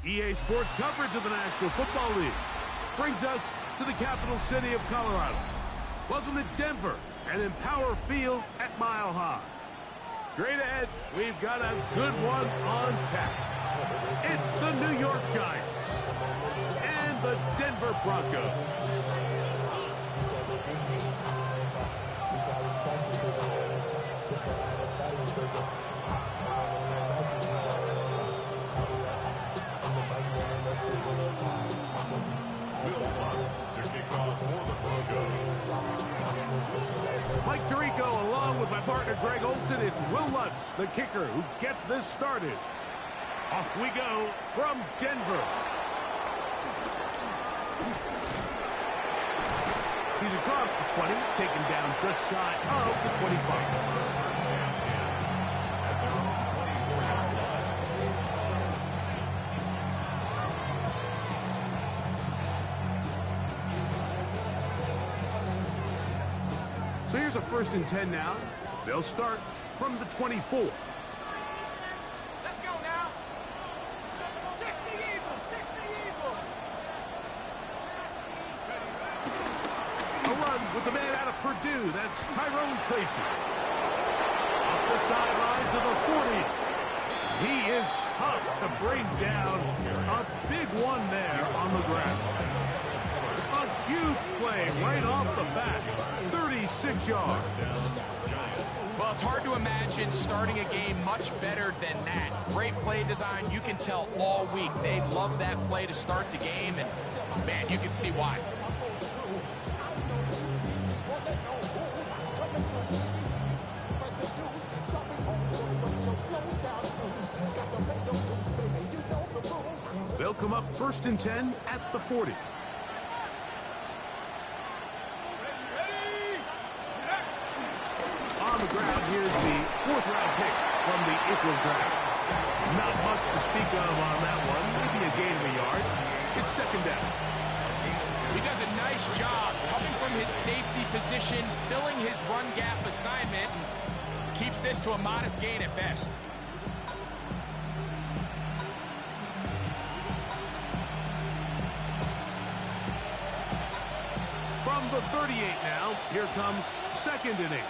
EA Sports coverage of the National Football League brings us to the capital city of Colorado. Welcome to Denver and Empower Field at Mile High. Straight ahead, we've got a good one on tap. It's the New York Giants and the Denver Broncos. Mike Tirico along with my partner Greg Olson. It's Will Lutz, the kicker, who gets this started. Off we go from Denver. He's across the 20, taken down just shy of the 25. So here's a 1st and 10 now. They'll start from the 24. Let's go now. 60 Eagles, 60 Eagles. A run with the man out of Purdue. That's Tyrone Tracy. Up the sidelines of the 40. He is tough to bring down. A big one there on the ground. A huge play right off the bat. 36 yards. Well, it's hard to imagine starting a game much better than that. Great play design. You can tell all week they love that play to start the game, and, man, you can see why. They'll come up 1st and 10 at the 40. On the ground, here's the 4th-round pick from the April draft. Not much to speak of on that one. Maybe a gain of a yard. It's 2nd down. He does a nice job coming from his safety position, filling his run gap assignment, and keeps this to a modest gain at best. From the 38 now, here comes 2nd and 8.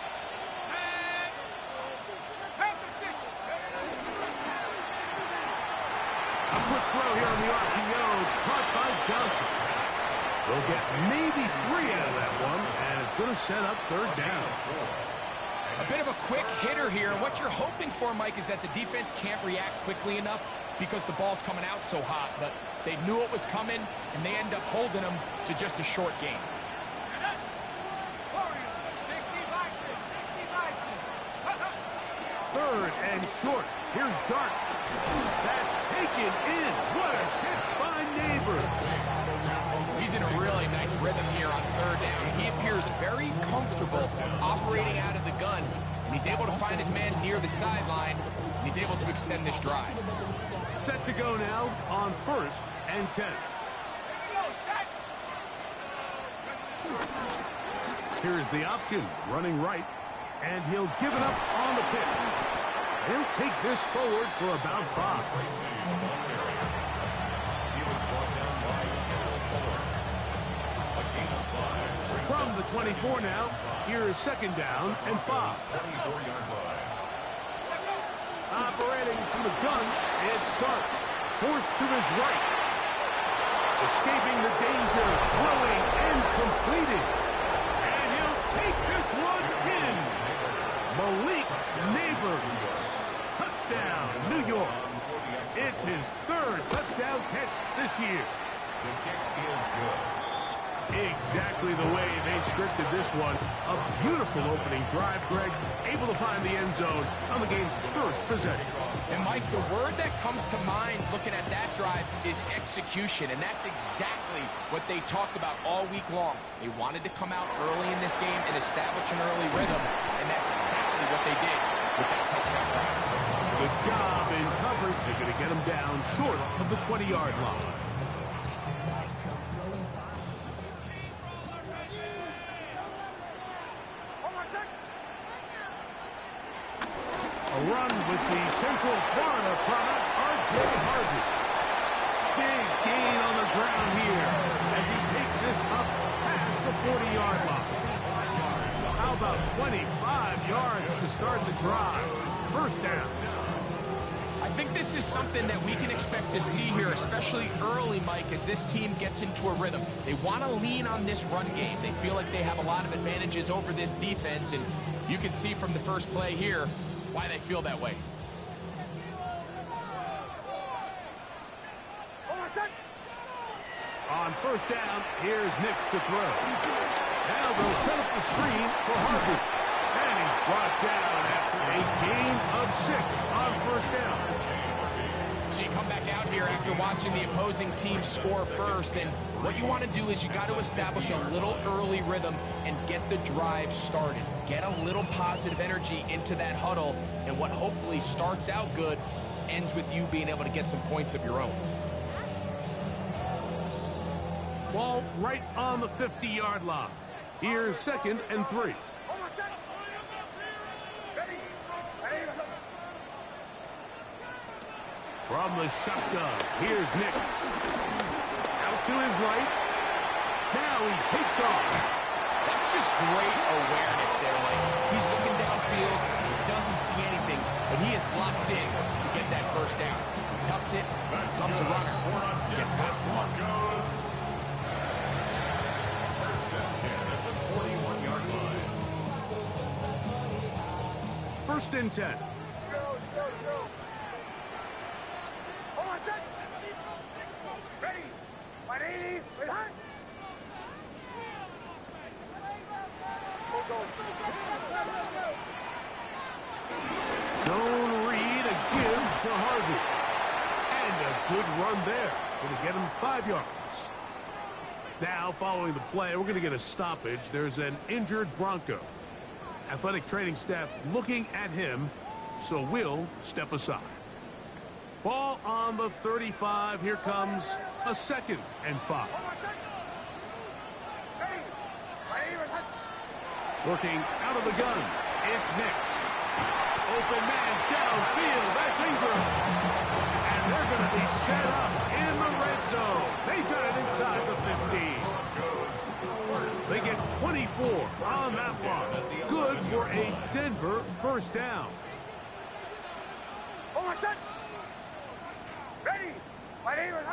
A quick throw here on the RPO. It's caught by Johnson. They'll get maybe 3 out of that one, and it's going to set up 3rd down. A bit of a quick hitter here. What you're hoping for, Mike, is that the defense can't react quickly enough because the ball's coming out so hot. But they knew it was coming, and they end up holding them to just a short game. 3rd and short. Here's Dart. That's taken in. What a catch by Neighbors. He's in a really nice rhythm here on 3rd down. He appears very comfortable operating out of the gun, and he's able to find his man near the sideline, and he's able to extend this drive. Set to go now on 1st and 10. Here's the option, running right, and he'll give it up on the pitch. He'll take this forward for about 5. From the 24 now, here is 2nd down and 5. Operating from the gun, it's Dart. Forced to his right. Escaping the danger, throwing and completing. And he'll take this one in. Malik Neighbors. Touchdown, New York. It's his 3rd touchdown catch this year. The kick is good. Exactly the way they scripted this one. A beautiful opening drive, Greg. Able to find the end zone on the game's 1st possession. And, Mike, the word that comes to mind looking at that drive is execution, and that's exactly what they talked about all week long. They wanted to come out early in this game and establish an early rhythm, and that's exactly what they did with that touchdown drive. Good job in coverage. They're going to get him down short of the 20-yard line. A run with the Central Florida product, R.J. Harvey. start the drive. First down. I think this is something that we can expect to see here, especially early, Mike, as this team gets into a rhythm. They want to lean on this run game. They feel like they have a lot of advantages over this defense, and you can see from the first play here why they feel that way. On first down, here's Nix to throw. Now they'll set up the screen for Harvey. And he's brought down after a gain of 6 on first down. So you come back out here after watching the opposing team score first, and what you want to do is you got to establish a little early rhythm and get the drive started. Get a little positive energy into that huddle, and what hopefully starts out good ends with you being able to get some points of your own. Ball right on the 50-yard line. Here's 2nd and 3. From the shotgun, here's Nix. Out to his right. Now he takes off. That's just great awareness there, Mike. He's looking downfield. He doesn't see anything, but he is locked in to get that first down. He tucks it, comes a runner, gets past the mark. First and 10 at the 41-yard line. First and 10. Zone read, a give to Harvey. And a good run there. Going to get him 5 yards. Now, following the play, we're going to get a stoppage. There's an injured Bronco. Athletic training staff looking at him, so we'll step aside. Ball on the 35. Here comes a 2nd and 5. Working out of the gun, it's Nix. Open man downfield, that's Ingram. And they're going to be set up in the red zone. They've got it inside the 15. They get 24 on that one. Good for a Denver first down. Ready. My name is...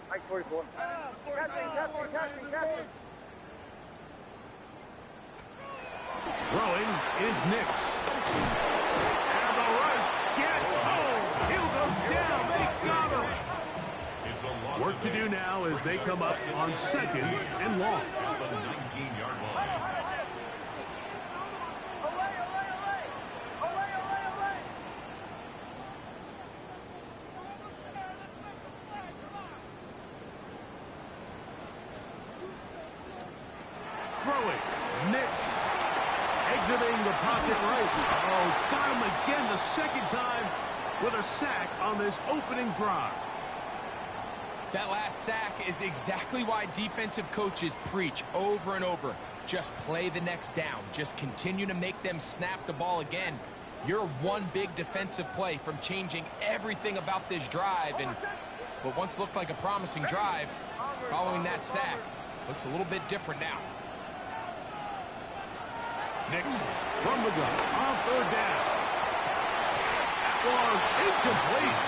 Mike 44. Captain. Throwing is Nix. And the rush gets home. He'll go down. They got him. Work to do now as they come up on 2nd and long. At the 19-yard line. Throwing. Nix. Exiting the pocket right. Oh, got him again the 2nd time with a sack on this opening drive. That last sack is exactly why defensive coaches preach over and over. Just play the next down. Just continue to make them snap the ball again. You're one big defensive play from changing everything about this drive. And what once looked like a promising drive, following that sack, looks a little bit different now. Nix from the gun on 3rd down. That was incomplete.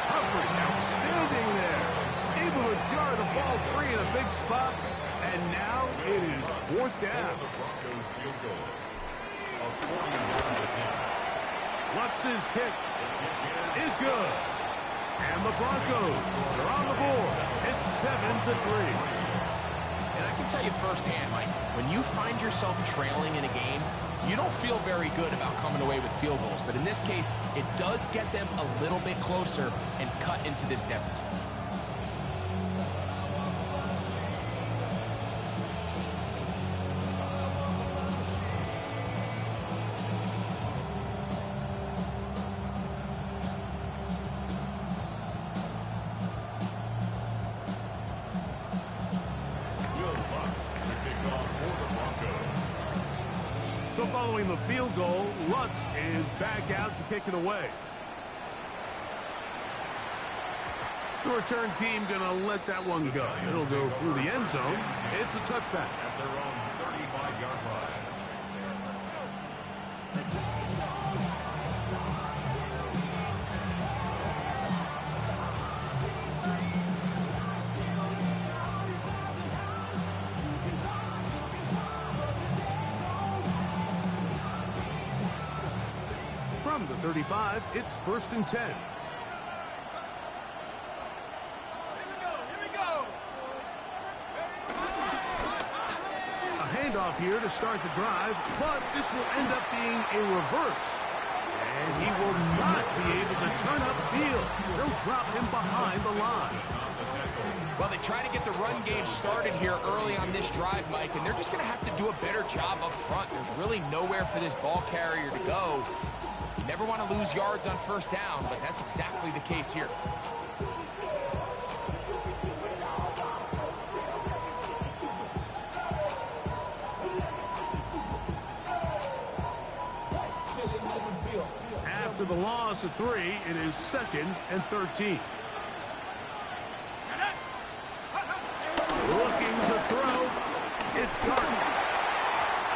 Coverage outstanding there. Able to jar the ball free in a big spot. And now it is 4th down. The Broncos field goal. A 40-yard attempt. Lutz's kick is good. And the Broncos are on the board. It's 7-3. And I can tell you firsthand, Mike, when you find yourself trailing in a game, you don't feel very good about coming away with field goals. But in this case, it does get them a little bit closer and cut into this deficit. So following the field goal, Lutz is back out to kick it away. The return team going to let that one go. It'll go through the end zone. It's a touchback. At their own 35-yard line. from the 35. It's 1st and 10. A handoff here to start the drive, but this will end up being a reverse. And he will not be able to turn upfield. They'll drop him behind the line. Well, they try to get the run game started here early on this drive, Mike, and they're just going to have to do a better job up front. There's really nowhere for this ball carrier to go. You never want to lose yards on 1st down, but that's exactly the case here. After the loss of 3, it is 2nd and 13. Looking to throw. It's Dark.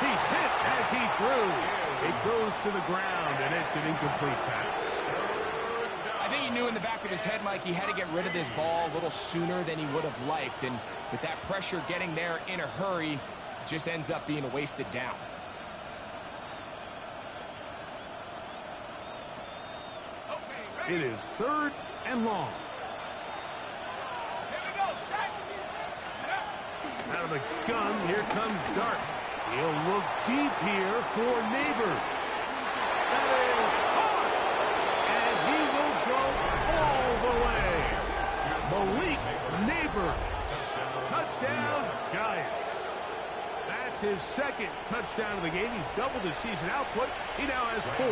He's hit as he threw. It goes to the ground, and it's an incomplete pass. I think he knew in the back of his head, Mike, he had to get rid of this ball a little sooner than he would have liked. And with that pressure getting there in a hurry, it just ends up being a wasted down. It is 3rd and long. Out of the gun, here comes Dart. He'll look deep here for Neighbors. That is hard. And he will go all the way. Malik Neighbors. Touchdown, Giants. That's his 2nd touchdown of the game. He's doubled his season output. He now has 4.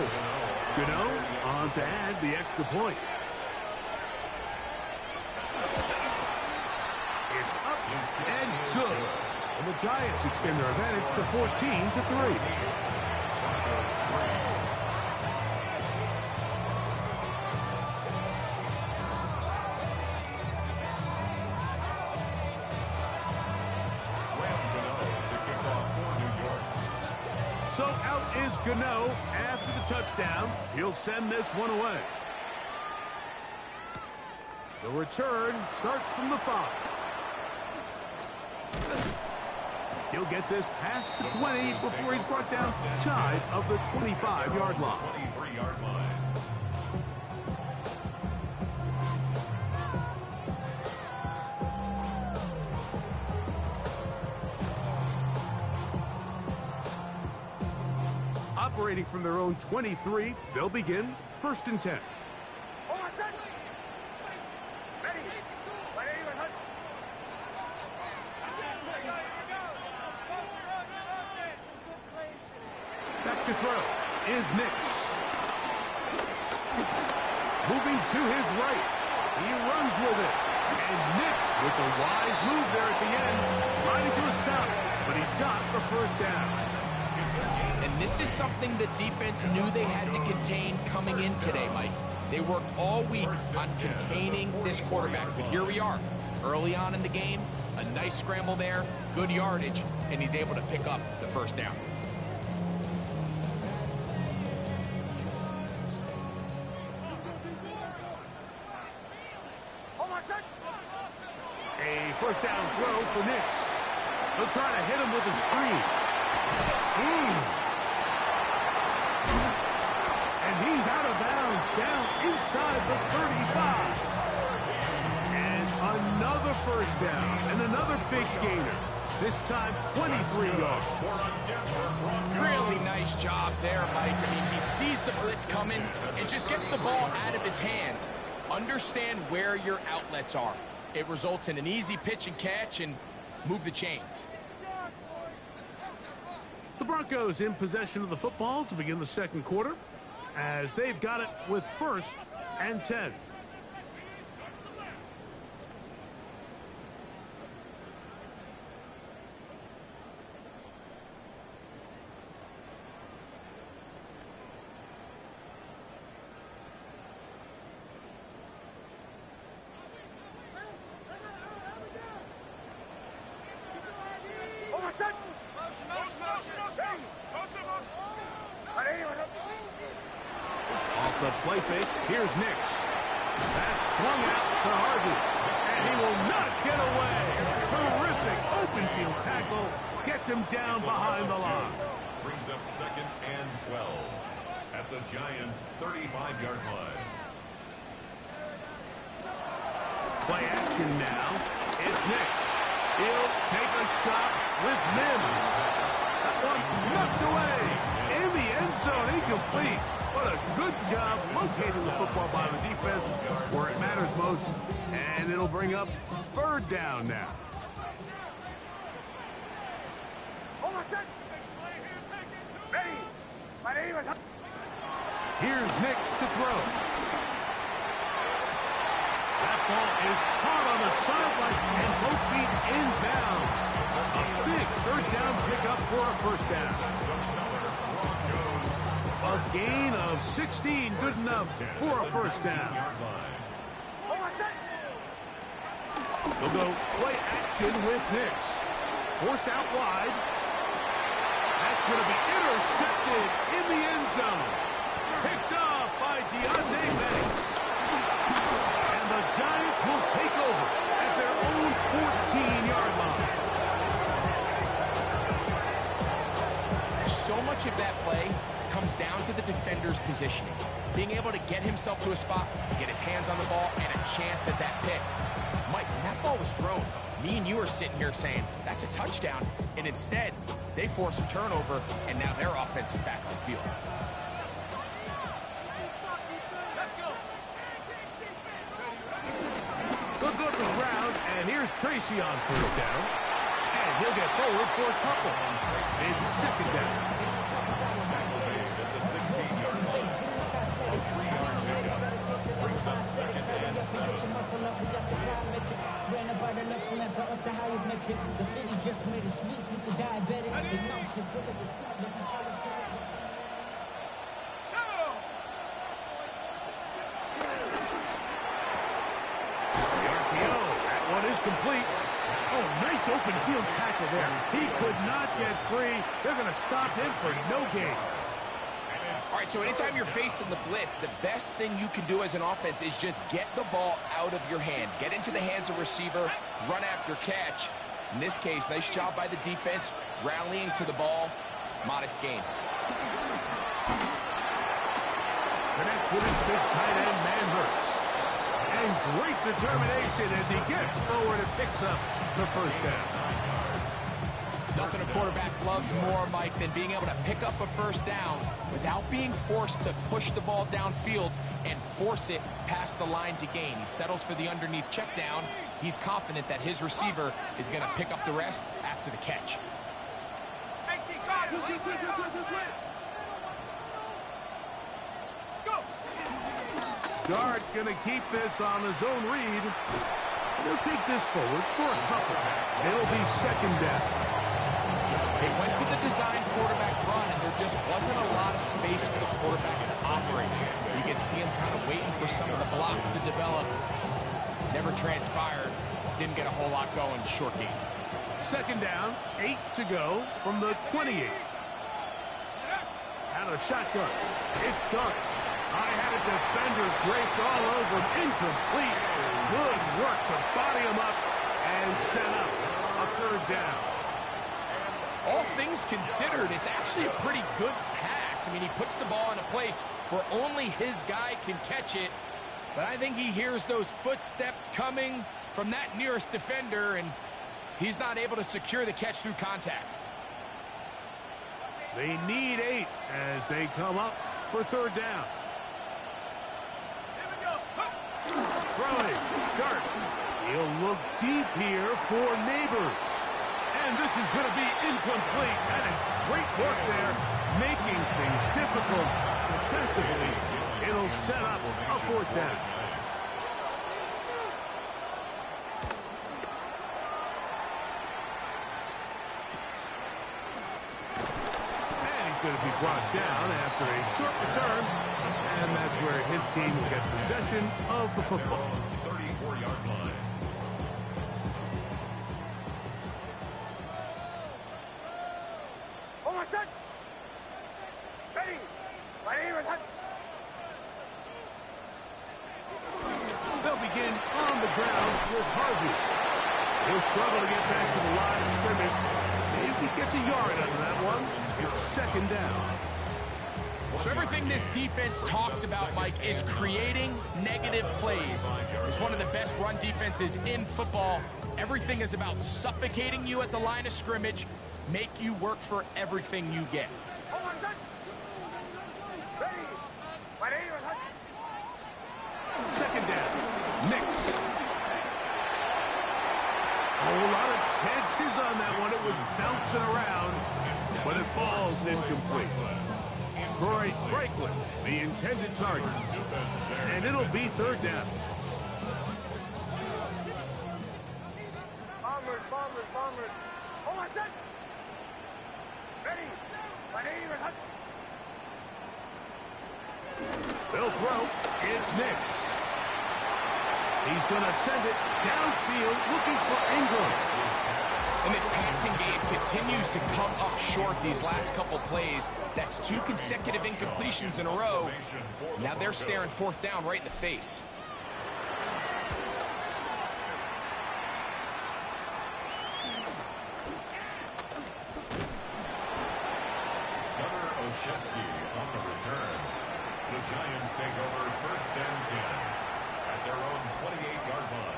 Gano on to add the extra point. It's up and good. And the Giants extend their advantage to 14-3. So out is Gano after the touchdown. He'll send this one away. The return starts from the 5. He'll get this past the 20 before he's brought down shy of the 25-yard line. 23-yard line. Operating from their own 23, they'll begin 1st and 10. Back to throw is Nix. Moving to his right. He runs with it. And Nix with a wise move there at the end. Sliding to a stop, but he's got the 1st down. And this is something the defense knew they had to contain coming in today, Mike. They worked all week on containing this quarterback, but here we are. Early on in the game, a nice scramble there, good yardage, and he's able to pick up the 1st down. A 1st down throw for Nix. They'll try to hit him with a screen. And he's out of bounds, down inside the 35. And another 1st down, and another big gainer. This time, 23 yards. Really nice job there, Mike. I mean, he sees the blitz coming and just gets the ball out of his hands. Understand where your outlets are. It results in an easy pitch and catch and move the chains. The Broncos in possession of the football to begin the 2nd quarter, as they've got it with 1st and 10. Off the play fake, here's Nix. That's swung out to Harvey. And he will not get away. Terrific open field tackle. Gets him down behind the line. Brings up 2nd and 12. at the Giants' 35-yard line. Play action now. It's Nix. He'll take a shot with Mims. That one knocked away. In the end zone, incomplete. What a good job locating the football by the defense where it matters most. And it'll bring up third down now. Ready. My name is... Here's Nix to throw. That ball is caught on the sideline and both feet inbounds. A big third down pickup for a first down. A gain of 16, good enough for a first down. They'll go play action with Nix. Forced out wide. That's going to be intercepted in the end zone. Picked off by Deontay Banks. And the Giants will take over at their own 14-yard line. So much of that play comes down to the defender's positioning. Being able to get himself to a spot, get his hands on the ball, and a chance at that pick. Mike, when that ball was thrown, me and you are sitting here saying, that's a touchdown, and instead, they force a turnover, and now their offense is back on the field. Good look around, and here's Tracy on first down. And he'll get forward for a couple. It's second down. At the 16-yard line. A 3-yard pickup brings up second and 7. Ran about the luxuries up the highest metric. The city just made it sweet with the diabetic. The numbers can fill up the seat. Let these colors take it. The RPO, that one is complete. Oh, nice open field tackle there. He could not get free. They're going to stop him for no gain. All right, so anytime you're facing the blitz, the best thing you can do as an offense is just get the ball out of your hand. Get into the hands of receiver, run after catch. In this case, nice job by the defense, rallying to the ball. Modest gain. Connects with his big tight end, Manhurst. And great determination as he gets forward and picks up the first down. Nothing a quarterback loves more, Mike, than being able to pick up a first down without being forced to push the ball downfield and force it past the line to gain. He settles for the underneath check down. He's confident that his receiver is going to pick up the rest after the catch. Dart going to keep this on his own read. He'll take this forward for a couple. It'll be second down. They went to the design quarterback run, and there just wasn't a lot of space for the quarterback to operate. You could see him kind of waiting for some of the blocks to develop. Never transpired. Didn't get a whole lot going. Short game. Second down, 8 to go from the 28. Out of shotgun. It's Dart. I had a defender draped all over him. Incomplete. Good work to body him up and set up a third down. All things considered, it's actually a pretty good pass. I mean, he puts the ball in a place where only his guy can catch it. But I think he hears those footsteps coming from that nearest defender, and he's not able to secure the catch through contact. They need 8 as they come up for third down. Throwing, Dart. He'll look deep here for Neighbors. And this is going to be incomplete. That is great work there, making things difficult defensively. It'll set up a fourth down. And he's going to be brought down after a short return. And that's where his team will get possession of the football. 34-yard line. Oh, my son! Ready! My name is... They'll begin on the ground with Harvey. He'll struggle to get back to the line of scrimmage. Maybe he gets a yard out of that one. It's second down. So everything this defense talks about, Mike, is creating negative plays. It's one of the best run defenses in football. Everything is about suffocating you at the line of scrimmage, make you work for everything you get. Second down. Mix. A whole lot of chances on that one. It was bouncing around, but it falls incomplete. Troy Franklin, the intended target. And it'll be third down. Bombers, bombers, bombers. Oh, I said. Ready. They'll throw. It's Nix. He's going to send it downfield looking for Ingram. And this passing game continues to come up short these last couple plays. That's 2 consecutive incompletions in a row. Now they're staring fourth down right in the face. On the return, the Giants take over first and 10 at their own 28-yard line.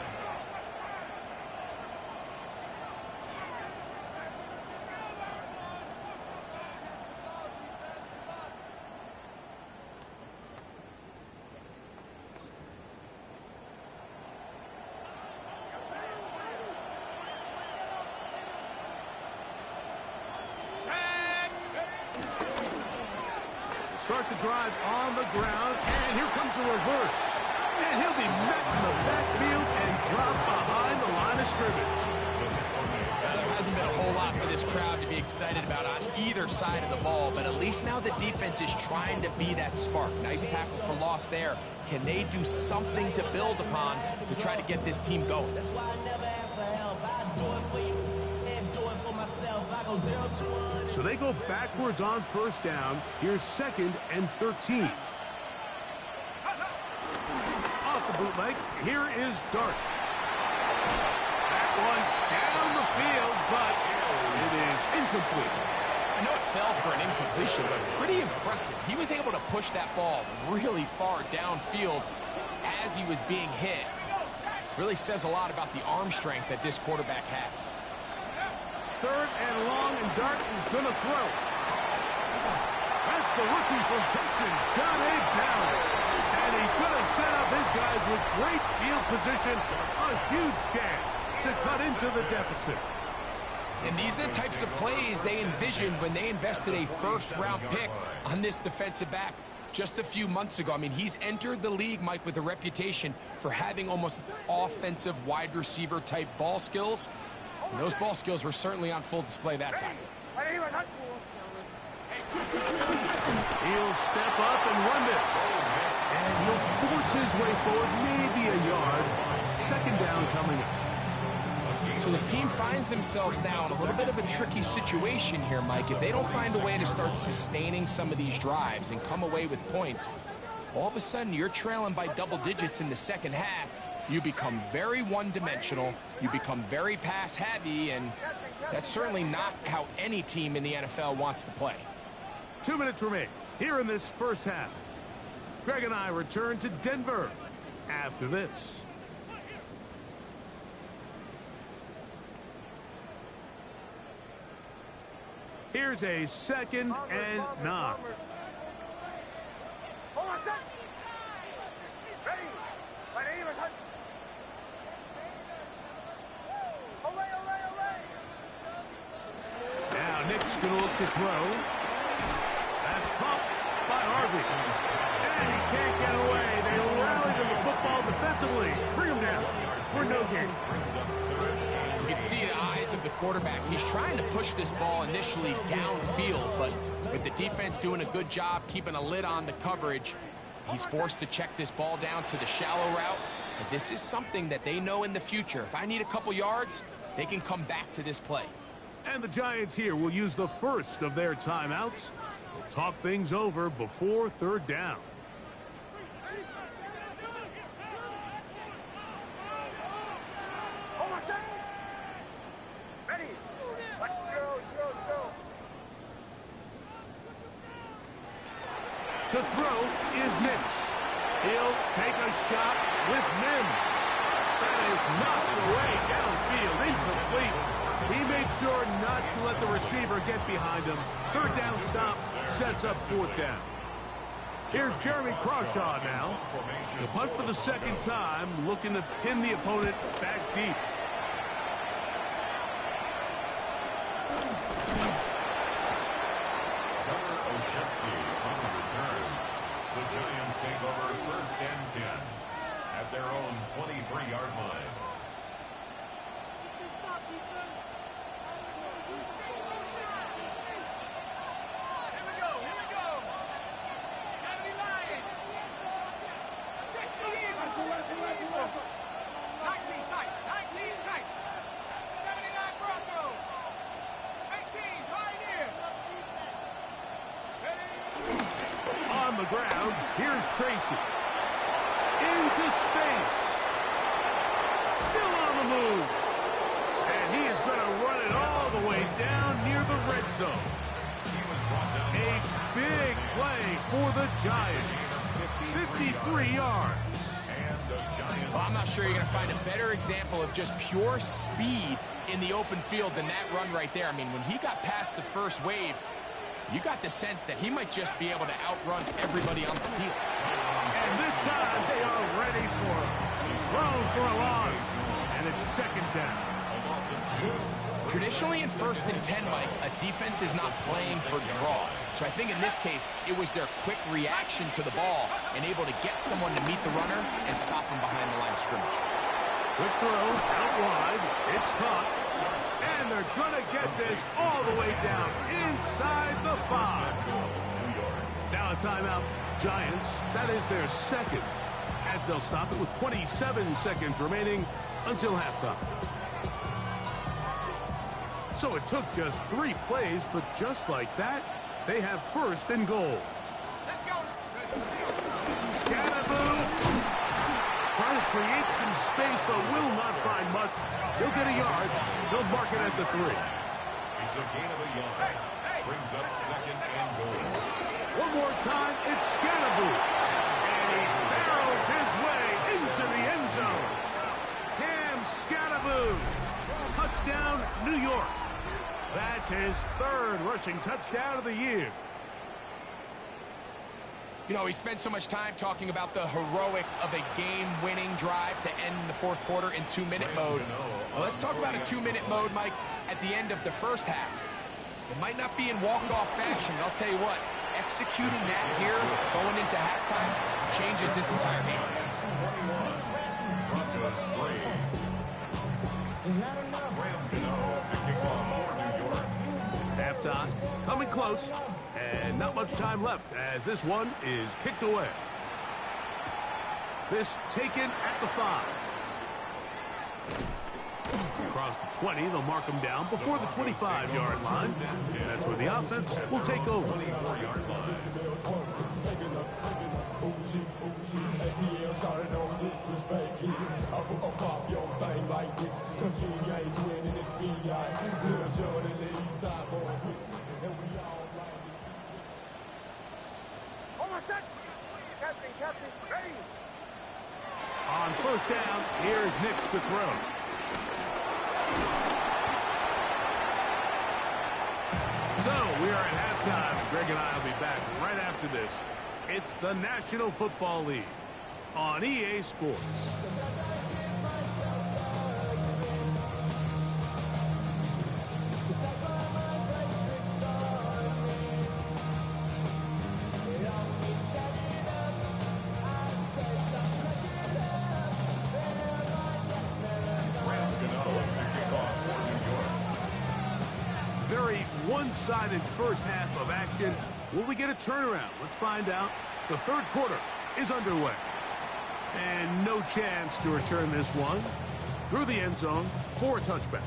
Start the drive on the ground, and here comes a reverse. And he'll be met in the backfield and dropped behind the line of scrimmage. There hasn't been a whole lot for this crowd to be excited about on either side of the ball, but at least now the defense is trying to be that spark. Nice tackle for loss there. Can they do something to build upon to try to get this team going? That's why I never ask for help. I do it for you and do it for myself. I go 0 to 1. So they go backwards on first down. Here's 2nd and 13. Off the bootleg, here is Dart. That one down the field, but it is incomplete. I know it fell for an incompletion, but pretty impressive. He was able to push that ball really far downfield as he was being hit. Really says a lot about the arm strength that this quarterback has. 3rd and long, and Dart is going to throw. That's the rookie from Texas, John A. Brown. And he's going to set up his guys with great field position. A huge chance to cut into the deficit. And these are the types of plays they envisioned when they invested a first-round pick on this defensive back just a few months ago. I mean, he's entered the league, Mike, with a reputation for having almost offensive wide receiver type ball skills. And those ball skills were certainly on full display that time. He'll step up and run this. And he'll force his way forward, maybe a yard. 2nd down coming up. So this team finds themselves now in a little bit of a tricky situation here, Mike. If they don't find a way to start sustaining some of these drives and come away with points, all of a sudden you're trailing by double digits in the second half. You become very one-dimensional, you become very pass-heavy, and that's certainly not how any team in the NFL wants to play. 2 minutes remain here in this first half. Greg and I return to Denver after this. Here's a 2nd and 9. Now Nick's going to look to throw. That's caught by Harvey. And he can't get away. They rally to the football defensively. Bring him down for no gain. You can see the eyes of the quarterback. He's trying to push this ball initially downfield, but with the defense doing a good job keeping a lid on the coverage, he's forced to check this ball down to the shallow route. But this is something that they know in the future. If I need a couple yards, they can come back to this play. And the Giants here will use the first of their timeouts. We'll talk things over before 3rd down. To throw is Nix. He'll take a shot with Mims. That is knocked away downfield, incomplete. He made sure not to let the receiver get behind him. Third down stop sets up fourth down. Here's Jeremy Crawshaw now. The punt for the second time, looking to pin the opponent back deep. The Giants take over first and 10 at their own 23-yard line. Here we go. 70 Lions. 60 Eagles. 19 tight. 79 Broncos. 18 Pioneers. On the ground, here's Tracy. Into space. Still on the move. And he is going to run it all the way down near the red zone. A big play for the Giants. 53 yards. Well, I'm not sure you're going to find a better example of just pure speed in the open field than that run right there. I mean, when he got past the first wave, you got the sense that he might just be able to outrun everybody on the field. And this time they are ready for him. He's thrown for a loss. And it's second down. Traditionally in first and 10, Mike, a defense is not playing for draw. So I think in this case, it was their quick reaction to the ball and able to get someone to meet the runner and stop him behind the line of scrimmage. Quick throw out wide. It's caught. And they're going to get this all the way down inside the 5. Now a timeout. Giants, that is their second, as they'll stop it with 27 seconds remaining until halftime. So it took just 3 plays, but just like that, they have first and goal. Let's go. Scatterboo trying to create some space, but will not find much. He'll get a yard. They'll mark it at the 3. It's a gain of a yard. Brings up second and goal. One more time, it's Scatterboo. And he barrels his way into the end zone. Cam Scatterboo. Touchdown, New York. That's his 3rd rushing touchdown of the year. You know, we spent so much time talking about the heroics of a game-winning drive to end the fourth quarter in 2-minute mode. Well, let's talk about a 2-minute mode, Mike, at the end of the first half. It might not be in walk-off fashion, but I'll tell you what, executing that here going into halftime changes this entire game. Broncos 3. Halftime, coming close, and not much time left as this one is kicked away. This taken at the 5. Across the 20, they'll mark them down before the 25-yard line. That's where the offense will take over. Captain, ready. On first down, here's Nix to throw. So, we are at halftime. Greg and I will be back right after this. It's the National Football League on EA Sports. Very one-sided first half of action. Will we get a turnaround? Let's find out. The third quarter is underway. And no chance to return this one through the end zone for a touchback.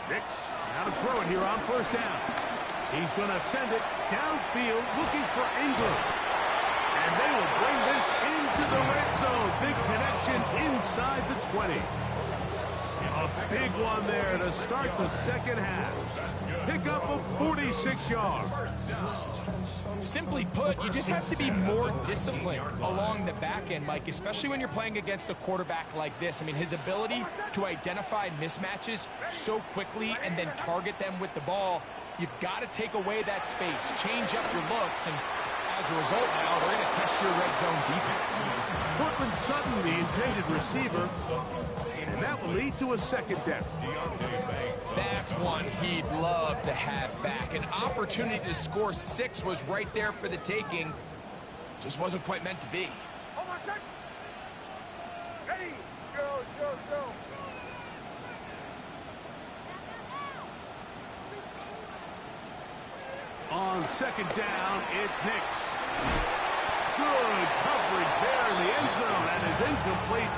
Nix, now to throw it here on first down. He's going to send it downfield looking for Ingram. And they will bring this into the red zone. Big connection inside the 20. A big one there to start the second half. Pickup of 46 yards. Simply put, you just have to be more disciplined along the back end, Mike, especially when you're playing against a quarterback like this. I mean, his ability to identify mismatches so quickly and then target them with the ball, you've got to take away that space, change up your looks, and as a result now, they're going to test your red zone defense. Cortland Sutton, the intended receiver, and that will lead to a second down. That's one he'd love to have back. An opportunity to score 6 was right there for the taking. Just wasn't quite meant to be. Ready? Go. On second down, it's Nix. Good coverage there in the end zone, and is incomplete.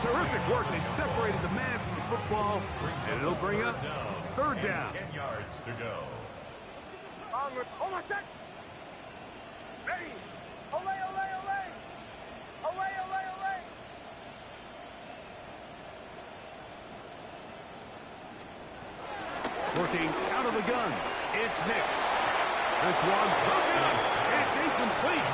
Terrific work. They separated the man from the football, and it'll bring up third down. 10 yards to go. Onward. Almost set. Ready? Olay. Working out of the gun, it's Nix. This one, it's incomplete.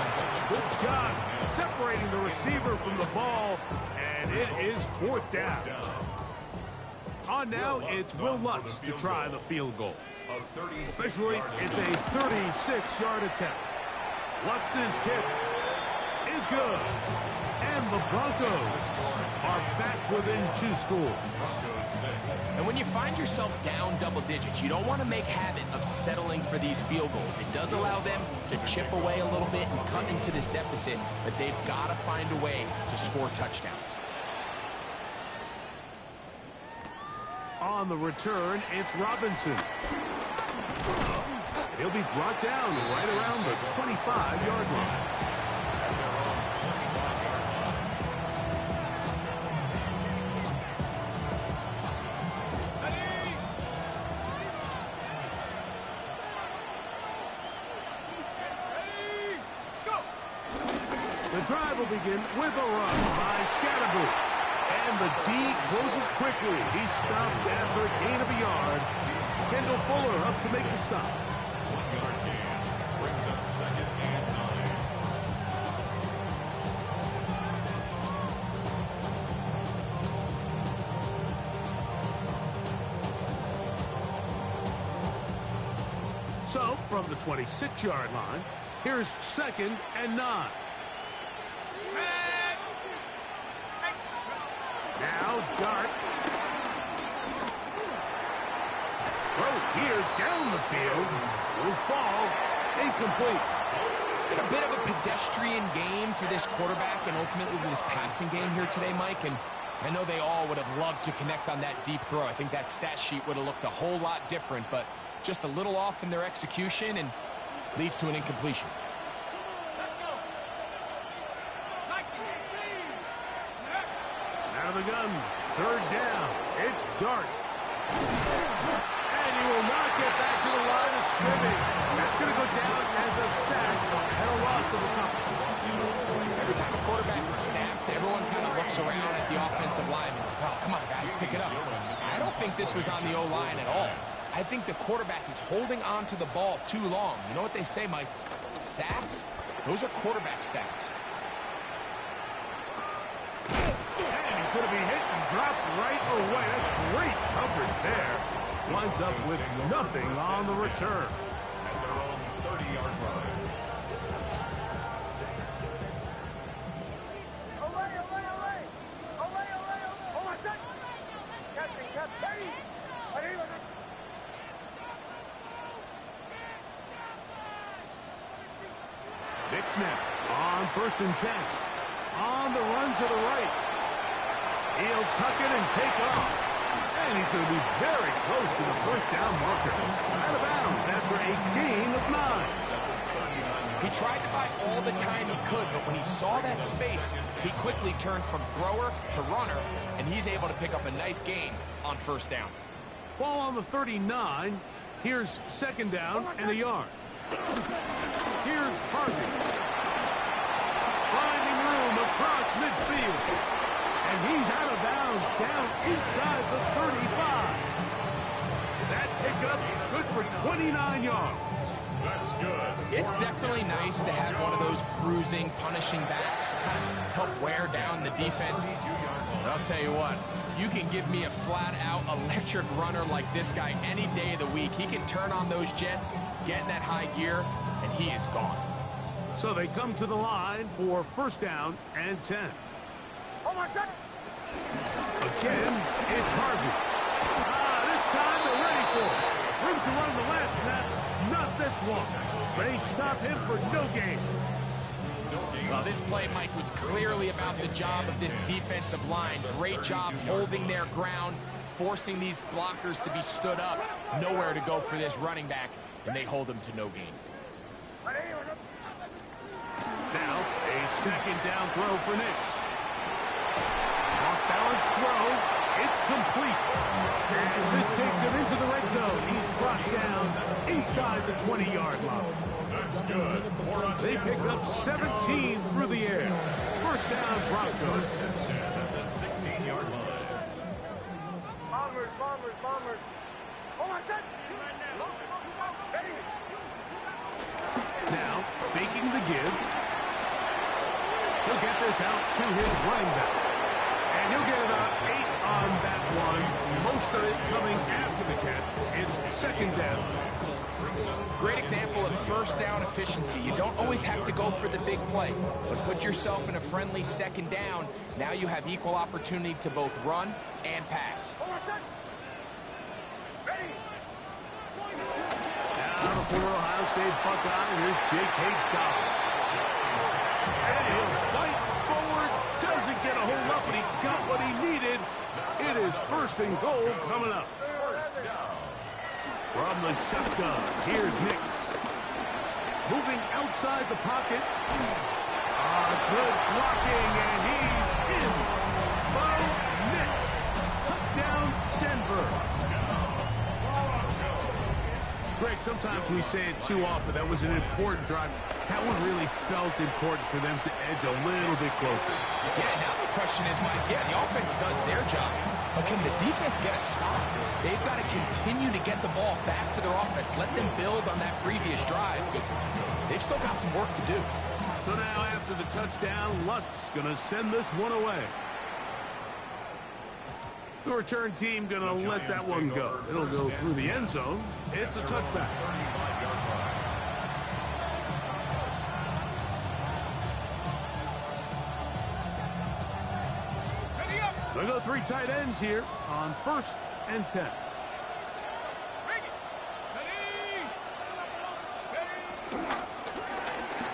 Good job separating the receiver from the ball, and it is fourth down. On now, it's Will Lutz to try the field goal. Officially, it's a 36-yard attempt. Lutz's kick is good. And the Broncos are back within 2 scores. And when you find yourself down double digits, you don't want to make habit of settling for these field goals. It does allow them to chip away a little bit and cut into this deficit, but they've got to find a way to score touchdowns. On the return, it's Robinson. He'll be brought down right around the 25-yard line. The drive will begin with a run by Scatterboot. And the D closes quickly. He's stopped after a gain of a yard. Kendall Fuller up to make the stop. 1-yard gain brings up 2nd and 9. So, from the 26-yard line, here's 2nd and 9. Now, Dart. Throws here down the field. Will fall. Incomplete. It's been a bit of a pedestrian game for this quarterback and ultimately this passing game here today, Mike. And I know they all would have loved to connect on that deep throw. I think that stat sheet would have looked a whole lot different, but just a little off in their execution and leads to an incompletion. Out of the gun, third down. It's Dart. And he will not get back to the line of scrimmage. That's going to go down as a sack and a loss of a couple. Every time a quarterback is sacked, everyone kind of looks around at the offensive line and like, oh, come on, guys, pick it up. I don't think this was on the O-line at all. I think the quarterback is holding on to the ball too long. You know what they say, Mike? Sacks, those are quarterback stats. And he's going to be hit and dropped right away. That's great coverage there. Winds up with nothing on the return. At their own 30-yard line. Big snap on 1st and 10. On the run to the right. He'll tuck it and take off. And he's going to be very close to the first down marker. Out of bounds after a gain of 9. He tried to buy all the time he could, but when he saw that space, he quickly turned from thrower to runner, and he's able to pick up a nice gain on 1st down. Ball on the 39. Here's 2nd down and a yard. Here's Harvey. across midfield. And he's out of bounds, down inside the 35. That pickup, good for 29 yards. That's good. It's definitely nice to have one of those cruising, punishing backs kind of help wear down the defense. But I'll tell you what, you can give me a flat-out electric runner like this guy any day of the week. He can turn on those jets, get in that high gear, and he is gone. So they come to the line for first down and 10. Again, it's Harvey. This time they're ready for it. Room to run the last snap, not this one. They stop him for no gain. Well, this play, Mike, was clearly about the job of this defensive line. Great job holding their ground, forcing these blockers to be stood up. Nowhere to go for this running back, and they hold him to no gain. Now, a second down throw for Nix. Off-balance throw. It's complete. And this takes him into the red zone. He's brought down inside the 20-yard line. That's good. They pick up 17 through the air. First down, Broncos. At the 16-yard line. Bombers. Now, faking the give. He'll get this out to his running back. And he'll get about 8 on that one. Most of it coming after the catch. It's second down. Great example of first down efficiency. You don't always have to go for the big play, but put yourself in a friendly second down. Now you have equal opportunity to both run and pass. Now the former Ohio State Buckeye, here's J.K. Dobbins. And he'll fight forward, doesn't get a hold up, but he got what he needed. It is first and goal coming up. From the shotgun, here's Nix. Moving outside the pocket. Good blocking, and he's in. Bo Nix. Touchdown, Denver. Greg, sometimes we say it too often. That was an important drive. That one really felt important for them to edge a little bit closer. Yeah, now the question is, Mike, the offense does their job, but can the defense get a stop? They've got to continue to get the ball back to their offense. Let them build on that previous drive because they've still got some work to do. So now after the touchdown, Lutz going to send this one away. The return team going to let that one go. It'll go through the end zone. It's a touchback. They go 3 tight ends here on first and 10.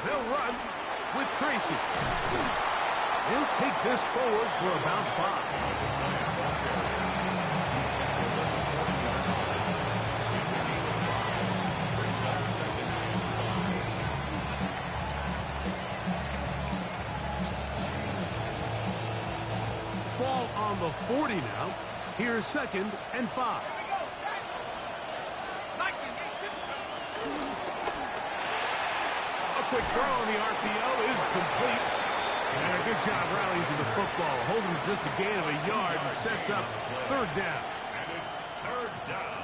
They'll run with Tracy. He'll take this forward for about 5. Ball on the 40 now. Here's second and 5. A quick throw on the RPO is complete. And a good job rallying to the football. Holding just a gain of a yard and sets up third down. And it's third down.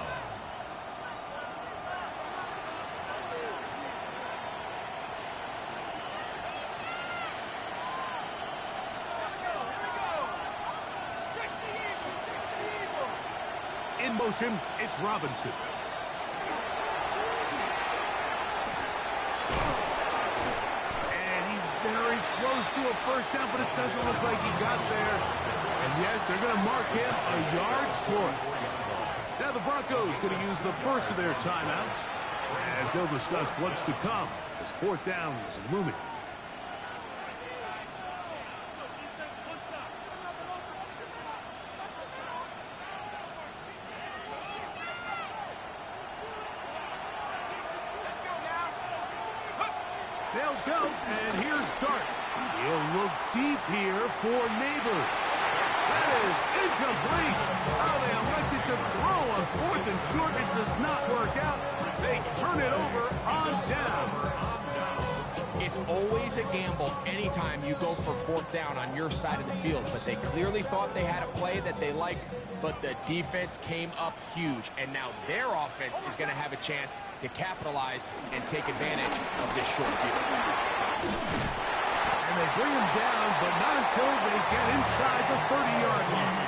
In motion, it's Robinson. And he's very close to a first down, but it doesn't look like he got there. And yes, they're going to mark him a yard short. Now the Broncos going to use the first of their timeouts as they'll discuss what's to come as fourth down is looming. They'll go, and here's Dart. He'll look deep here for Neighbors. That is incomplete. Oh, they elected to throw on fourth and short. It does not work out. They turn it over on down. It's always a gamble anytime you go for fourth down on your side of the field, but they clearly thought they had a play that they liked, but the defense came up huge, and now their offense is going to have a chance to capitalize and take advantage of this short field. And they bring him down, but not until they get inside the 30-yard line.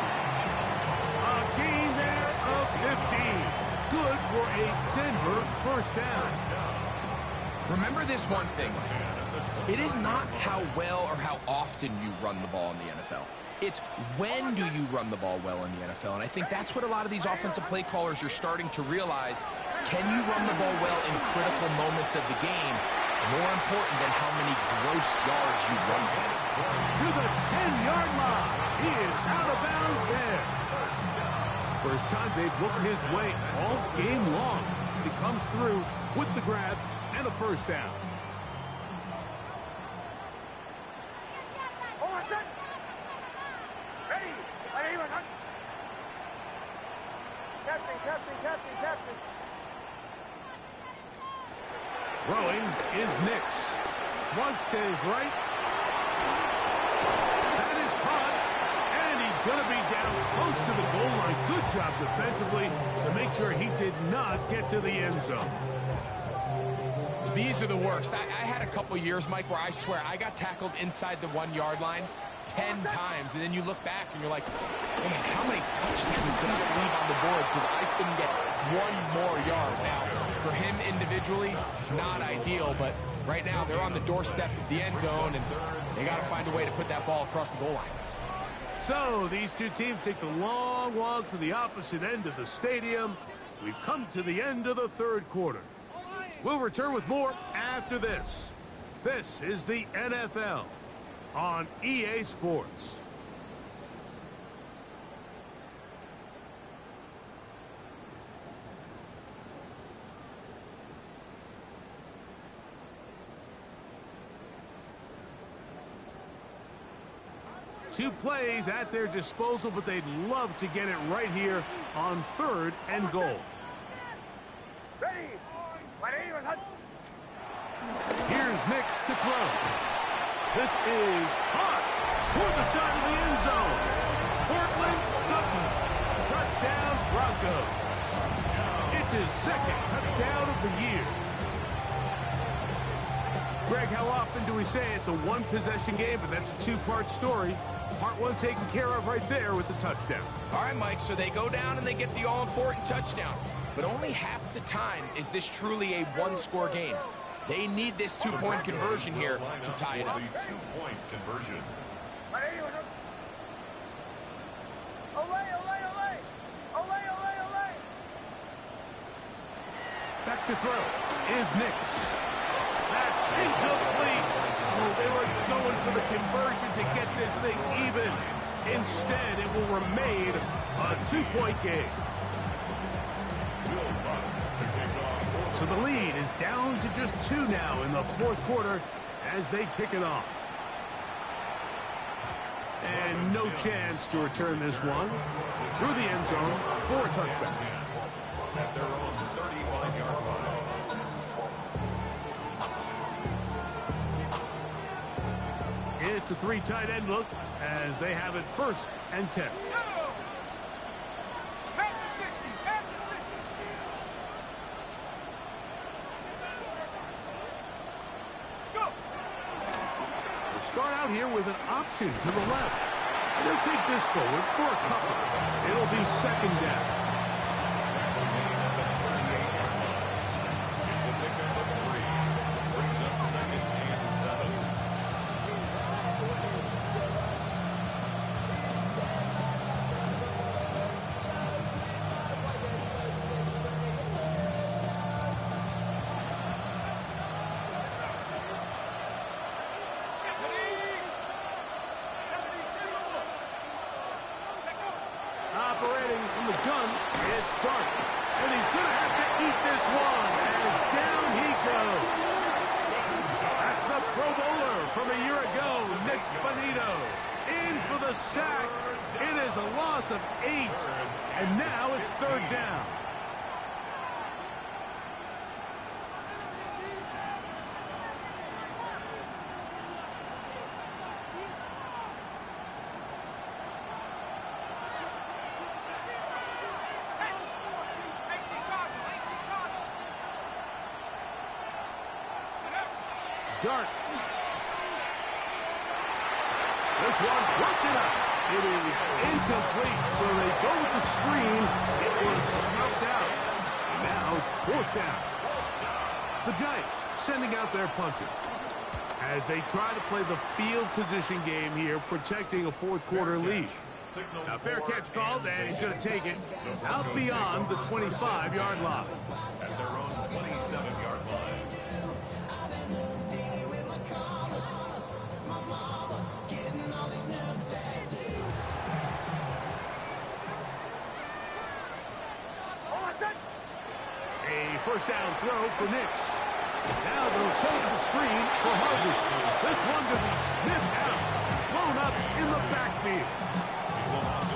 A gain there of 15. Good for a Denver first down. Remember this one thing. It is not how well or how often you run the ball in the NFL. It's when do you run the ball well in the NFL. And I think that's what a lot of these offensive play callers are starting to realize. Can you run the ball well in critical moments of the game? More important than how many gross yards you run for. To the 10-yard line. He is out of bounds there. First time they've looked his way all game long. He comes through with the grab and a first down. Ready. Captain. Throwing is Nix. Flush to his right. That is caught. And he's going to be down close to the goal line. Good job defensively to make sure he did not get to the end zone. These are the worst. I had a couple years, Mike, where I swear I got tackled inside the 1-yard line 10 times, and then you look back and you're like, man, how many touchdowns did I leave on the board because I couldn't get one more yard? Now, for him individually, not ideal, but right now they're on the doorstep of the end zone, and they got to find a way to put that ball across the goal line. So these two teams take the long walk to the opposite end of the stadium. We've come to the end of the third quarter. We'll return with more after this. This is the NFL on EA Sports. Two plays at their disposal, but they'd love to get it right here on 3rd and goal. Ready. Here's Nix to throw. This is caught for the side of the end zone. Portland Sutton. Touchdown Broncos. It's his 2nd touchdown of the year. Greg, how often do we say it's a one-possession game, but that's a two-part story? Part 1 taken care of right there with the touchdown. All right, Mike, so they go down and they get the all-important touchdown. But only half the time is this truly a one-score game. They need this two-point conversion here to tie it up. Two-point conversion. Back to throw is Nix. That's incomplete. Oh, they were going for the conversion to get this thing even. Instead, it will remain a two-point game. So the lead is down to just 2 now in the 4th quarter as they kick it off. And no chance to return this one through the end zone for a touchback. At their own 35-yard line. It's a 3 tight end look as they have it 1st and 10. Start out here with an option to the left. And they'll take this forward for a couple. It'll be 2nd down. It's a pickup of 3. Brings up 2nd and 7. Operating from the gun, it's Dart. And he's going to have to eat this one as down he goes. That's the Pro Bowler from a year ago, Nick Bonito. In for the sack. It is a loss of 8. And now it's 3rd down. dart. This one busted up. It is incomplete, so they go with the screen. It was snuffed out. Now it's fourth down. The Giants sending out their punter as they try to play the field position game here, protecting a fourth-quarter lead. Now, fair catch called, and he's going to take it out beyond the 25-yard line. At their own 27-yard line. A first down throw for Nix. Now they'll set the screen for Harvey. This one to be sniffed out. Blown up in the backfield.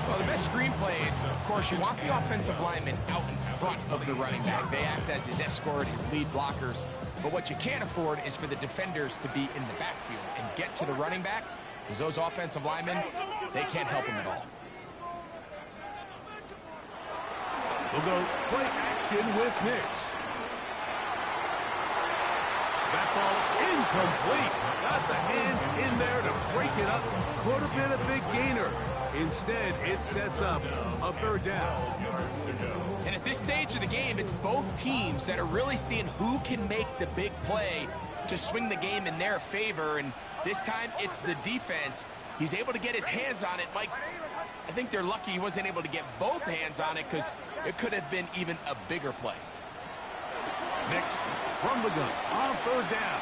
Well, the best screen plays, of course, you want the offensive lineman out in front of the running back. They act as his escort, his lead blockers. But what you can't afford is for the defenders to be in the backfield and get to the running back, because those offensive linemen, they can't help him at all. We'll go play action with Nix. That ball incomplete. Got the hands in there to break it up. Could have been a big gainer. Instead, it sets up a third down. And at this stage of the game, it's both teams that are really seeing who can make the big play to swing the game in their favor. And this time, it's the defense. He's able to get his hands on it. Mike, I think they're lucky he wasn't able to get both hands on it, because it could have been even a bigger play. Nix from the gun on third down.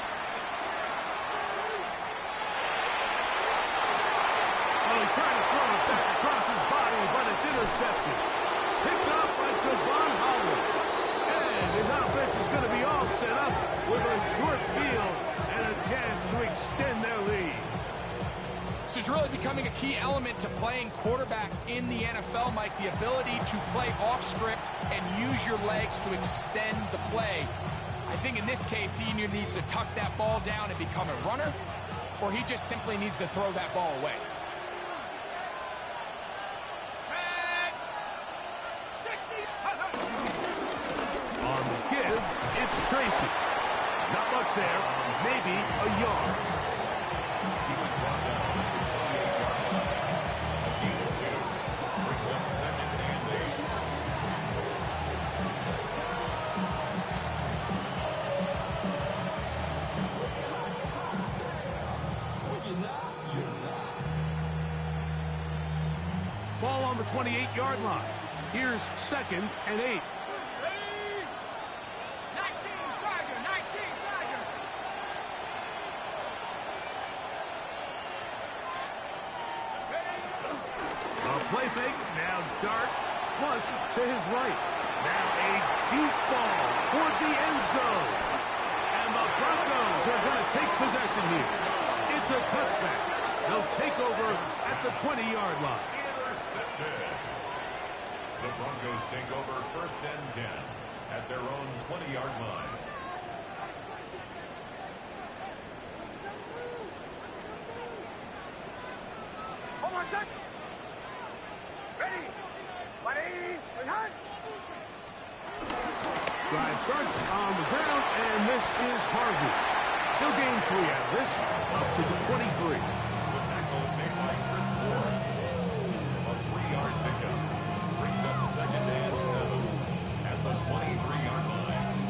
Oh, he tried to throw it back across his body, but it's intercepted. Picked up by Javon Holland. And his offense is going to be all set up with a short field and a chance to extend their lead. This is really becoming a key element to playing quarterback in the NFL, Mike, the ability to play off script and use your legs to extend the play. I think in this case, he either needs to tuck that ball down and become a runner, or he just simply needs to throw that ball away. On the give, it's Tracy. Not much there, maybe a yard. He was brought down at the 28-yard line. A gain of 2. Brings up second and 8. Ball on the 28-yard line. Here's second and 8. Play fake, now dart, flush to his right. Now a deep ball toward the end zone. And the Broncos are going to take possession here. It's a touchback. They'll take over at the 20-yard line. Intercepted. The Broncos take over first and 10 at their own 20-yard line. Hold on a sec. Ready. Ready. Return. Drive starts on the ground, and this is Harvey. He'll gain 3 out of this, up to the 23. The tackle made by Chris Ward. A 3-yard pickup. Brings up second and 7 at the 23-yard line.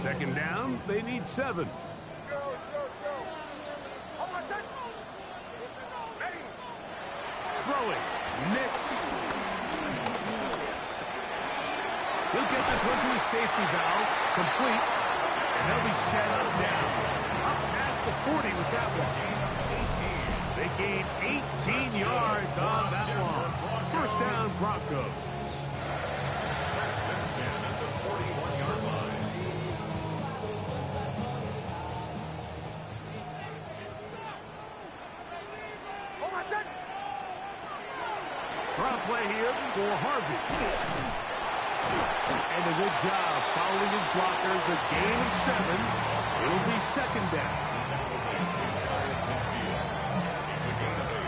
Second down, they need 7. Hold on a sec. Ready. Throwing, Nix. He'll get this one to his safety valve, complete, and they'll be set up now. Up past the 40 with that one. They gain 18 yards on that one. First down, Broncos. First and 10 at the 41-yard line. Hold on a sec. Draw play here for Harvey. And a good job following his blockers. A gain of 7. It'll be second down. It's a gain of 8.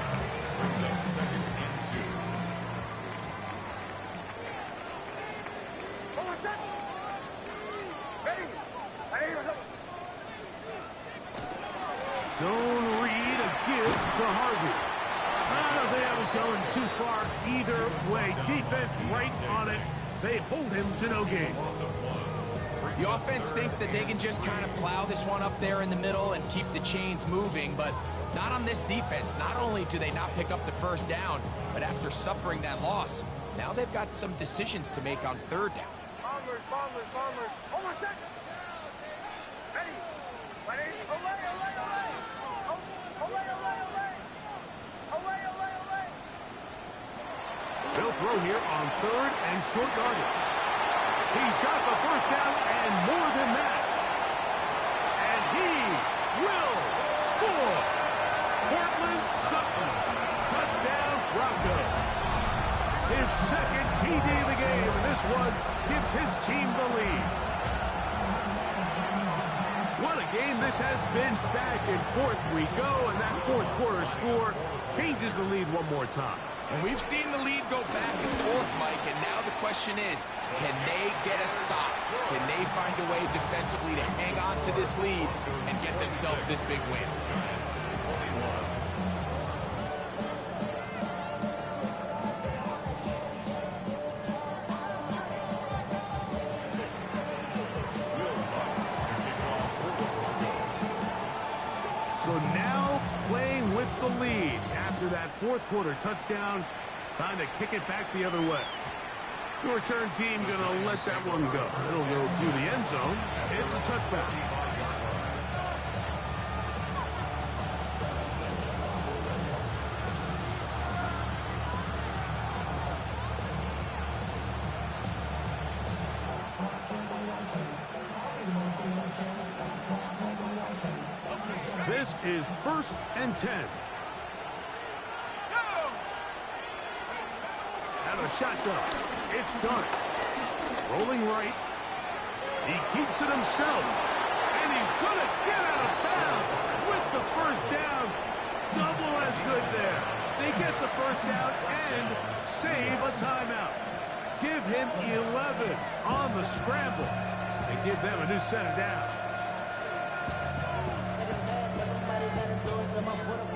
Brings up second and 2. Hold on a sec. Ready. Ready. going too far either way. Defense right on it. They hold him to no gain. The offense thinks that they can just kind of plow this one up there in the middle and keep the chains moving, but not on this defense. Not only do they not pick up the first down, but after suffering that loss, now they've got some decisions to make on third down. Bombers, bombers, bombers. Almost set. Ready. Ready. Away, away, away. Away, away, away. Away, away, away. They'll throw here on third and short yardage. He's got the first down and more than that. And he will score. Portland Sutton. Touchdown Broncos. His second TD of the game, and this one gives his team the lead. What a game this has been. Back and forth we go, and that fourth quarter score changes the lead one more time. And we've seen the lead go back and forth, Mike, and now the question is, can they get a stop? Can they find a way defensively to hang on to this lead and get themselves this big win? So now playing with the lead after that fourth quarter touchdown. Time to kick it back the other way. The return team going to let that one go. It'll go through the end zone. It's a touchback. This is 1st and 10. And a shotgun. It's done. Rolling right. He keeps it himself. And he's going to get out of bounds with the first down. Double as good there. They get the first down and save a timeout. Give him 11 on the scramble. And give them a new set of downs.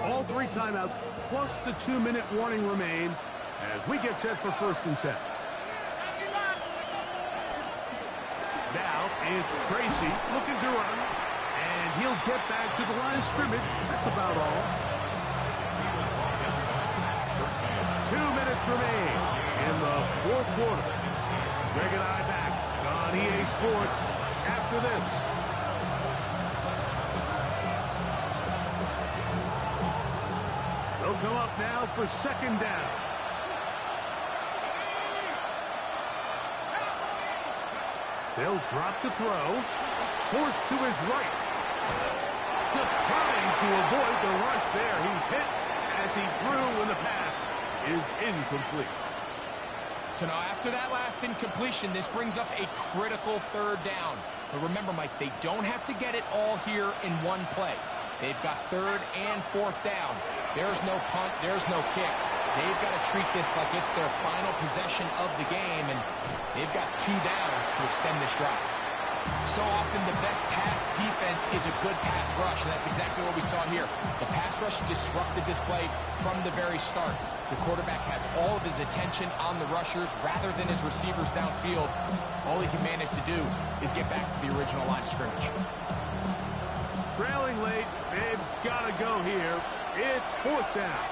All three timeouts plus the 2-minute warning remain as we get set for 1st and 10. Now it's Tracy looking to run, and he'll get back to the line of scrimmage. That's about all. 2 minutes remain in the fourth quarter. Greg and I back on EA Sports after this. They'll come up now for 2nd down. They'll drop to throw. Forced to his right. Just trying to avoid the rush there. He's hit as he threw, and the pass is incomplete. So now after that last incompletion, this brings up a critical 3rd down. But remember, Mike, they don't have to get it all here in one play. They've got 3rd and 4th down. There's no punt. There's no kick. They've got to treat this like it's their final possession of the game, and they've got 2 downs to extend this drive. So often the best pass defense is a good pass rush, and that's exactly what we saw here. The pass rush disrupted this play from the very start. The quarterback has all of his attention on the rushers rather than his receivers downfield. All he can manage to do is get back to the original line of scrimmage. Trailing late, they've got to go here. It's 4th down.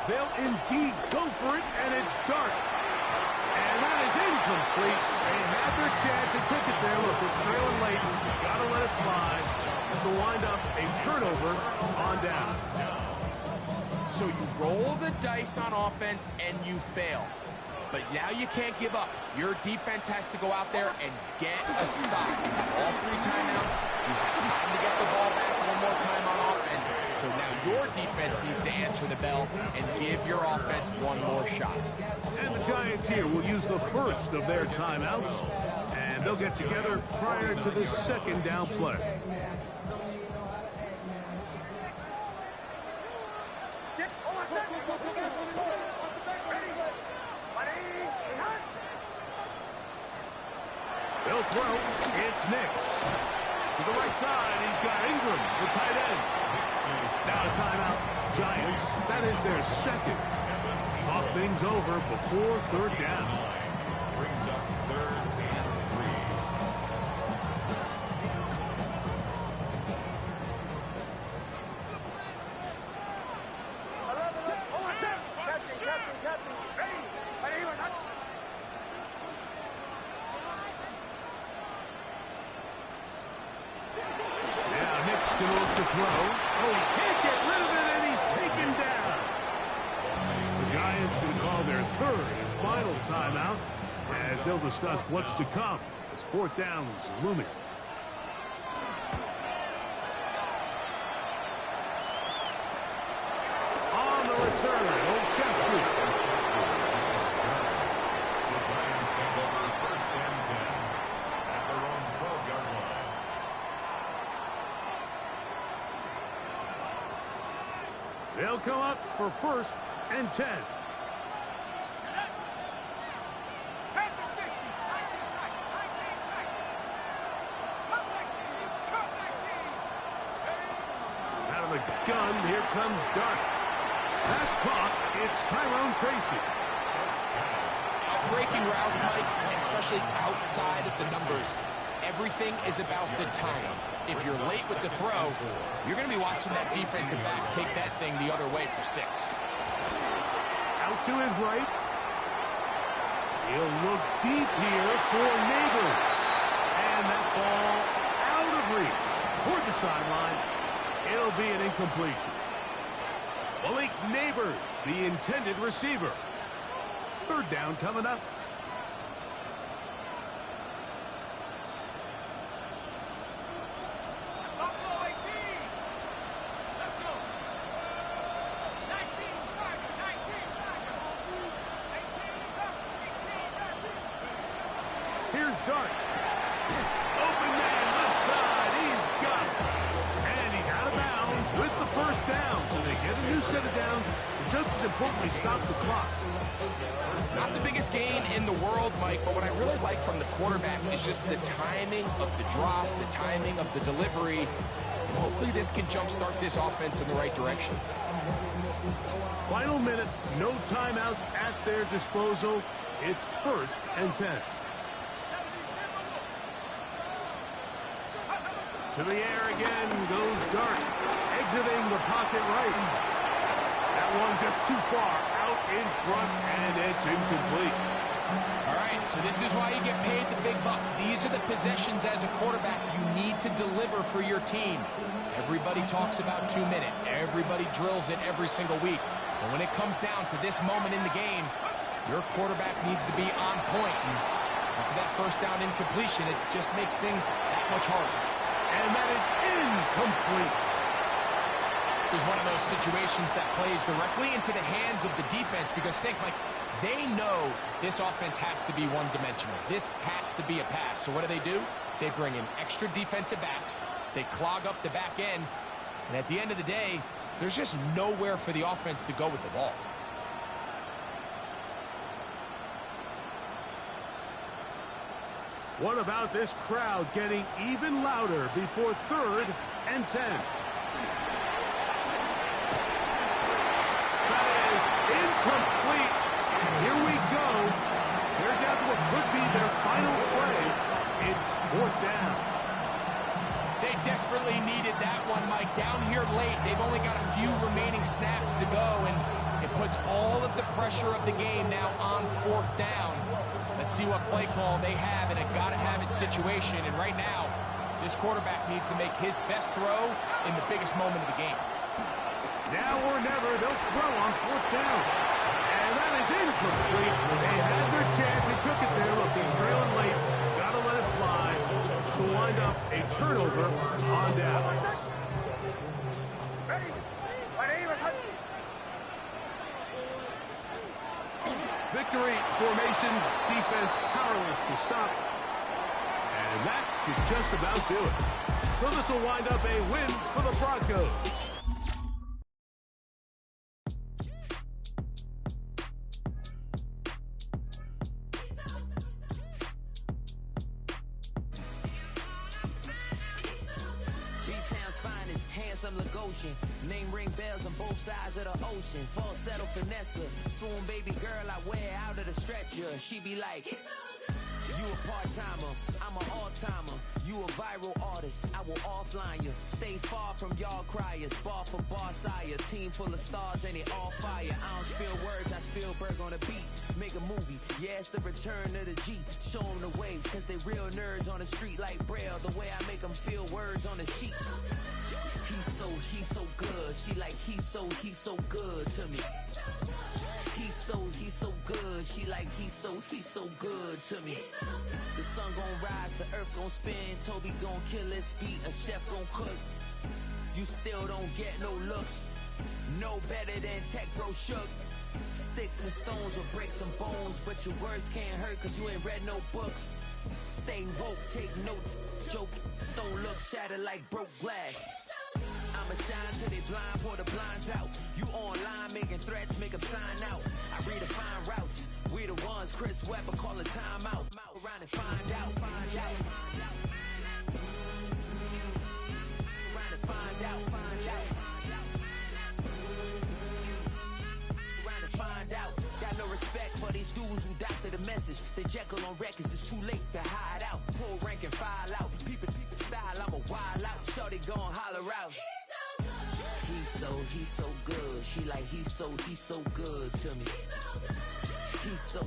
They'll indeed go for it, and it's Dart. And that is incomplete. They had their chance. They took it there. Look, they're trailing late. Got to let it fly. So wind up a turnover on down. So you roll the dice on offense, and you fail. But now you can't give up. Your defense has to go out there and get a stop. You have all 3 timeouts. You have time to get the ball back one more time on offense. So now your defense needs to answer the bell and give your offense one more shot. And the Giants here will use the first of their timeouts. And they'll get together prior to the 2nd down play. They'll throw. It's Nix. To the right side, he's got Ingram, the tight end. Now a timeout. Giants, that is their second. Talk things over before third down. Brings up 3rd and 3. Now Nick's going to look to throw. Oh, he can't get rid of it, and he's taken down. The Giants going to call their third and final timeout as they'll discuss what's to come as fourth down is looming. On the return, Olszewski. The Giants take over 1st and 10 at their own 12-yard line. They'll come up for 1st and 10. Out of the gun, here comes Dart. That's caught. It's Tyrone Tracy. Breaking routes, Mike, especially outside of the numbers, everything is about the timing. If you're late with the throw, you're going to be watching that defensive back take that thing the other way for 6. Out to his right. He'll look deep here for Neighbors. And that ball out of reach toward the sideline. It'll be an incompletion. Malik Neighbors, the intended receiver. Third down coming up. Here's Dart. Open man, left side. He's got it. And he's out of bounds with the first down. So they get a new set of downs. And just as importantly, stop the clock. Not the biggest gain in the world, Mike, but what I really like from the quarterback is just the timing of the drop, the timing of the delivery. And hopefully this can jumpstart this offense in the right direction. Final minute, no timeouts at their disposal. It's 1st and 10. To the air again goes Dart, exiting the pocket right. That one just too far out in front, and it's incomplete. All right, so this is why you get paid the big bucks. These are the possessions as a quarterback you need to deliver for your team. Everybody talks about 2-minute. Everybody drills it every single week. But when it comes down to this moment in the game, your quarterback needs to be on point. And after that first down incompletion, it just makes things that much harder. And that is incomplete. This is one of those situations that plays directly into the hands of the defense because think, like, they know this offense has to be one-dimensional. This has to be a pass. So what do? They bring in extra defensive backs. They clog up the back end. And at the end of the day, there's just nowhere for the offense to go with the ball. What about this crowd getting even louder before 3rd and 10? That is incomplete. Here we go. They're down to what could be their final play. It's 4th down. They desperately needed that one, Mike. Down here late, they've only got a few remaining snaps to go, and it puts all of the pressure of the game now on 4th down. Let's see what play call they have in a gotta-have-it situation. And right now, this quarterback needs to make his best throw in the biggest moment of the game. Now or never, they'll throw on 4th down. And that is incomplete. They had their chance. They took it there. Look, they're trailing late. Got to let it fly. To wind up a turnover on down. Ready? Victory formation, defense powerless to stop. And that should just about do it. So this will wind up a win for the Broncos. B-Town's finest, hands handsome Lagosian. Name ring bells on both sides of the ocean. Falsetto finesse, swoon baby girl I wear out of the stretcher. She be like, you a part-timer, I'm an all-timer. You a viral artist, I will offline you. Stay far from y'all criers, bar for bar sire. Team full of stars and it all fire. I don't spill words, I spill Berg on the beat. Make a movie, yeah, it's the return of the G. Show them the way, cause they real nerds on the street like Braille. The way I make them feel words on the sheet. He's so good. She like, he's so good to me. He's so good. She like, he's so good to me. The sun gon' rise, the earth gon' spin. Toby gon' kill this beat, a chef gon' cook. You still don't get no looks. No better than Tech Bro Shook. Sticks and stones will break some bones, but your words can't hurt cause you ain't read no books. Stay woke, take notes, joke. Don't look shattered like broke glass. I'ma shine till they blind, pour the blinds out. You online making threats, make them sign out. I redefine routes. We the ones Chris Webber calling time out. Around and find out. Around and find out. Around and find out. Got no respect for these dudes who doctor the message. The Jekyll on records, it's too late to hide out. Pull rank and file out. Peep style, I'm a wild out. Shorty gon' holler out. He's so good. She like, he's so good to me. He's so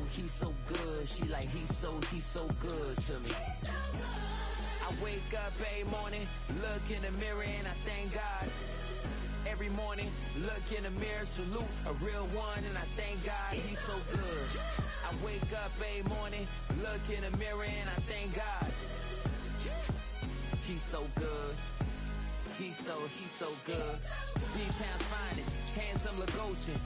good. She like, he's so good to me. I wake up every morning, look in the mirror and I thank God. Every morning, look in the mirror, salute a real one and I thank God. He's so good. I wake up every morning, look in the mirror and I thank God. He's so good. He's so good. B-Town's finest, handsome Lagosian.